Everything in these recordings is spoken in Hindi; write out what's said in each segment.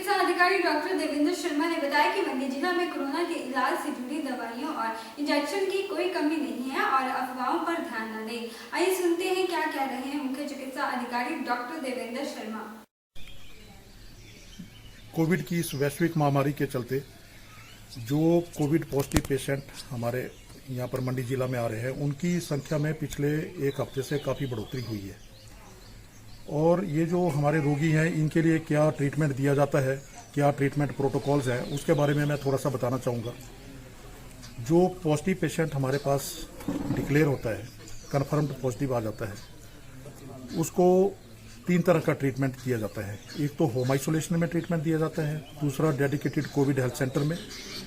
चिकित्सा अधिकारी डॉक्टर देवेंद्र शर्मा ने बताया कि मंडी जिला में कोरोना के इलाज से जुड़ी दवाइयों और इंजेक्शन की कोई कमी नहीं है और अफवाहों पर ध्यान न दें। आइए सुनते हैं क्या कह रहे हैं मुख्य चिकित्सा अधिकारी डॉक्टर देवेंद्र शर्मा। कोविड की इस वैश्विक महामारी के चलते जो कोविड पॉजिटिव पेशेंट हमारे यहाँ पर मंडी जिला में आ रहे हैं, उनकी संख्या में पिछले एक हफ्ते से काफ़ी बढ़ोतरी हुई है। और ये जो हमारे रोगी हैं, इनके लिए क्या ट्रीटमेंट दिया जाता है, क्या ट्रीटमेंट प्रोटोकॉल्स हैं, उसके बारे में मैं थोड़ा सा बताना चाहूँगा। जो पॉजिटिव पेशेंट हमारे पास डिक्लेयर होता है, कन्फर्म्ड पॉजिटिव आ जाता है, उसको 3 तरह का ट्रीटमेंट दिया जाता है। एक तो होम आइसोलेशन में ट्रीटमेंट दिया जाता है, दूसरा डेडिकेटेड कोविड हेल्थ सेंटर में,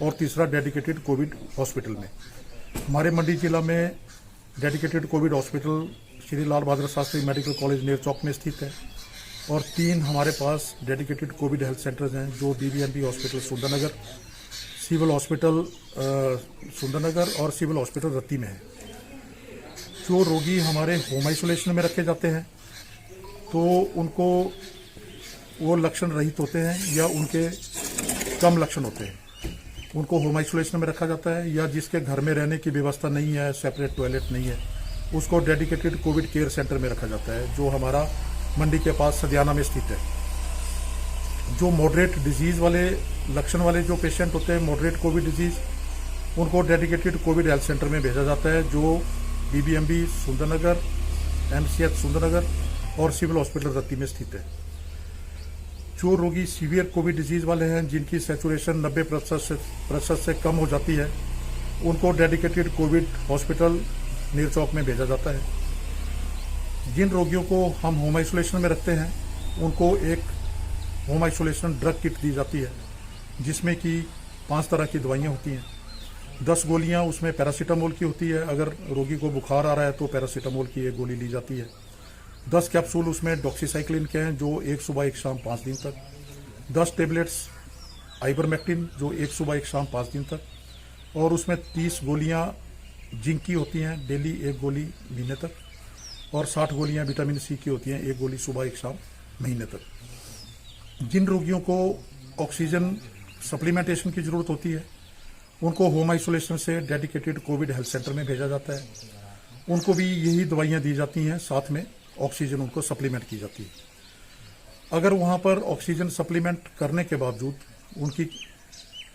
और तीसरा डेडिकेटेड कोविड हॉस्पिटल में। हमारे मंडी जिला में dedicated covid hospital Shri Lal Bahadur Shastri medical college Ner Chowk में स्थित है, और 3 हमारे पास डेडिकेटेड कोविड हेल्थ सेंटर्स हैं जो BBMB hospital Sundarnagar, civil hospital Sundarnagar और सिविल हॉस्पिटल रत्ती में है। जो रोगी हमारे होम आइसोलेशन में रखे जाते हैं तो उनको वो लक्षण रहित होते हैं या उनके कम लक्षण होते हैं, उनको होम आइसोलेशन में रखा जाता है, या जिसके घर में रहने की व्यवस्था नहीं है, सेपरेट टॉयलेट नहीं है, उसको डेडिकेटेड कोविड केयर सेंटर में रखा जाता है जो हमारा मंडी के पास सदियाना में स्थित है। जो मॉडरेट डिजीज वाले लक्षण वाले जो पेशेंट होते हैं, मॉडरेट कोविड डिजीज, उनको डेडिकेटेड कोविड हेल्थ सेंटर में भेजा जाता है जो बीबीएमबी सुंदरनगर, एमसीएच सुंदरनगर और सिविल हॉस्पिटल रत्ती में स्थित है। जो रोगी सीवियर कोविड डिजीज वाले हैं, जिनकी सैचुरेशन 90% से कम हो जाती है, उनको डेडिकेटेड कोविड हॉस्पिटल नेर चौक में भेजा जाता है। जिन रोगियों को हम होम आइसोलेशन में रखते हैं, उनको एक होम आइसोलेशन ड्रग किट दी जाती है जिसमें कि 5 तरह की दवाइयाँ होती हैं। 10 गोलियाँ उसमें पैरासीटामोल की होती है, अगर रोगी को बुखार आ रहा है तो पैरासीटामोल की 1 गोली ली जाती है। 10 कैप्सूल उसमें डॉक्सीसाइक्लिन के हैं जो 1 सुबह 1 शाम 5 दिन तक। 10 टेबलेट्स आइबरमेक्टिन जो 1 सुबह 1 शाम 5 दिन तक, और उसमें 30 गोलियां जिंक की होती हैं, डेली 1 गोली महीने तक, और 60 गोलियां विटामिन सी की होती हैं, 1 गोली सुबह 1 शाम महीने तक। जिन रोगियों को ऑक्सीजन सप्लीमेंटेशन की जरूरत होती है, उनको होम आइसोलेशन से डेडिकेटेड कोविड हेल्थ सेंटर में भेजा जाता है। उनको भी यही दवाइयाँ दी जाती हैं, साथ में ऑक्सीजन उनको सप्लीमेंट की जाती है। अगर वहाँ पर ऑक्सीजन सप्लीमेंट करने के बावजूद उनकी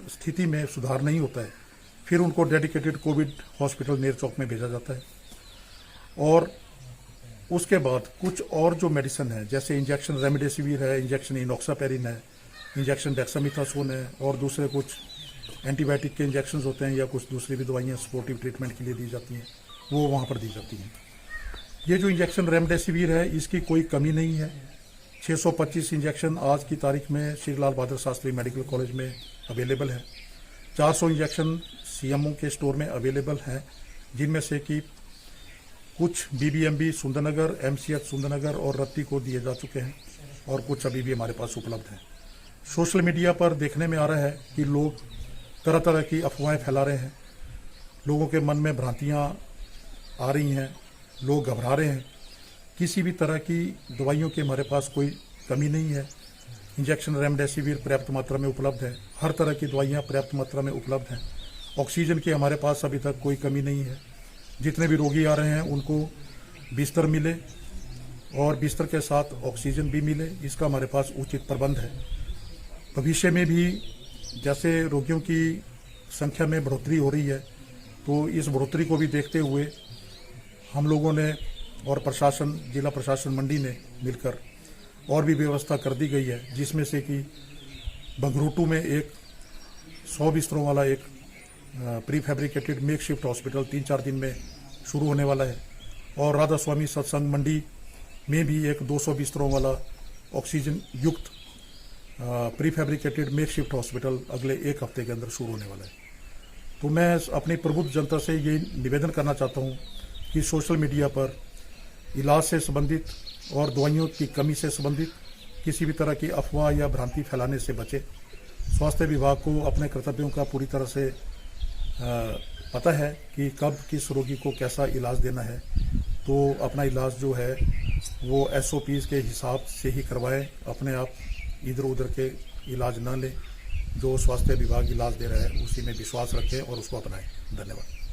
स्थिति में सुधार नहीं होता है, फिर उनको डेडिकेटेड कोविड हॉस्पिटल नेर चौक में भेजा जाता है। और उसके बाद कुछ और जो मेडिसिन है, जैसे इंजेक्शन रेमडेसिविर है, इंजेक्शन इनॉक्सापेरिन है, इंजेक्शन डेक्सामेथासोन है, और दूसरे कुछ एंटीबायोटिक के इंजेक्शन होते हैं, या कुछ दूसरी भी दवाइयाँ सपोर्टिव ट्रीटमेंट के लिए दी जाती हैं, वो वहाँ पर दी जाती हैं। ये जो इंजेक्शन रेमडेसिविर है, इसकी कोई कमी नहीं है। 625 इंजेक्शन आज की तारीख में श्री लाल बहादुर शास्त्री मेडिकल कॉलेज में अवेलेबल है। 400 इंजेक्शन सीएमओ के स्टोर में अवेलेबल हैं, जिनमें से कि कुछ बीबीएमबी सुंदरनगर, एमसीएच सुंदरनगर और रत्ती को दिए जा चुके हैं, और कुछ अभी भी हमारे पास उपलब्ध हैं। सोशल मीडिया पर देखने में आ रहा है कि लोग तरह तरह की अफवाहें फैला रहे हैं, लोगों के मन में भ्रांतियाँ आ रही हैं, लोग घबरा रहे हैं। किसी भी तरह की दवाइयों की हमारे पास कोई कमी नहीं है। इंजेक्शन रेमडेसिविर पर्याप्त मात्रा में उपलब्ध है, हर तरह की दवाइयाँ पर्याप्त मात्रा में उपलब्ध हैं। ऑक्सीजन की हमारे पास अभी तक कोई कमी नहीं है। जितने भी रोगी आ रहे हैं उनको बिस्तर मिले, और बिस्तर के साथ ऑक्सीजन भी मिले, इसका हमारे पास उचित प्रबंध है। भविष्य में भी जैसे रोगियों की संख्या में बढ़ोतरी हो रही है, तो इस बढ़ोतरी को भी देखते हुए हम लोगों ने और प्रशासन, जिला प्रशासन मंडी ने मिलकर और भी व्यवस्था कर दी गई है, जिसमें से कि बंगरूटू में एक 100 बिस्तरों वाला एक pre fabricated make shift hospital 3-4 दिन में शुरू होने वाला है, और राधा स्वामी सत्संग मंडी में भी एक 200 बिस्तरों वाला ऑक्सीजन युक्त pre fabricated make shift hospital अगले 1 हफ्ते के अंदर शुरू होने वाला है। तो मैं अपनी प्रबुद्ध जनता से ये निवेदन करना चाहता हूँ कि सोशल मीडिया पर इलाज से संबंधित और दवाइयों की कमी से संबंधित किसी भी तरह की अफवाह या भ्रांति फैलाने से बचे। स्वास्थ्य विभाग को अपने कर्तव्यों का पूरी तरह से पता है कि कब किस रोगी को कैसा इलाज देना है, तो अपना इलाज जो है वो SOPs के हिसाब से ही करवाएं, अपने आप इधर उधर के इलाज न लें। जो स्वास्थ्य विभाग इलाज दे रहा है उसी में विश्वास रखें और उसको अपनाएं। धन्यवाद।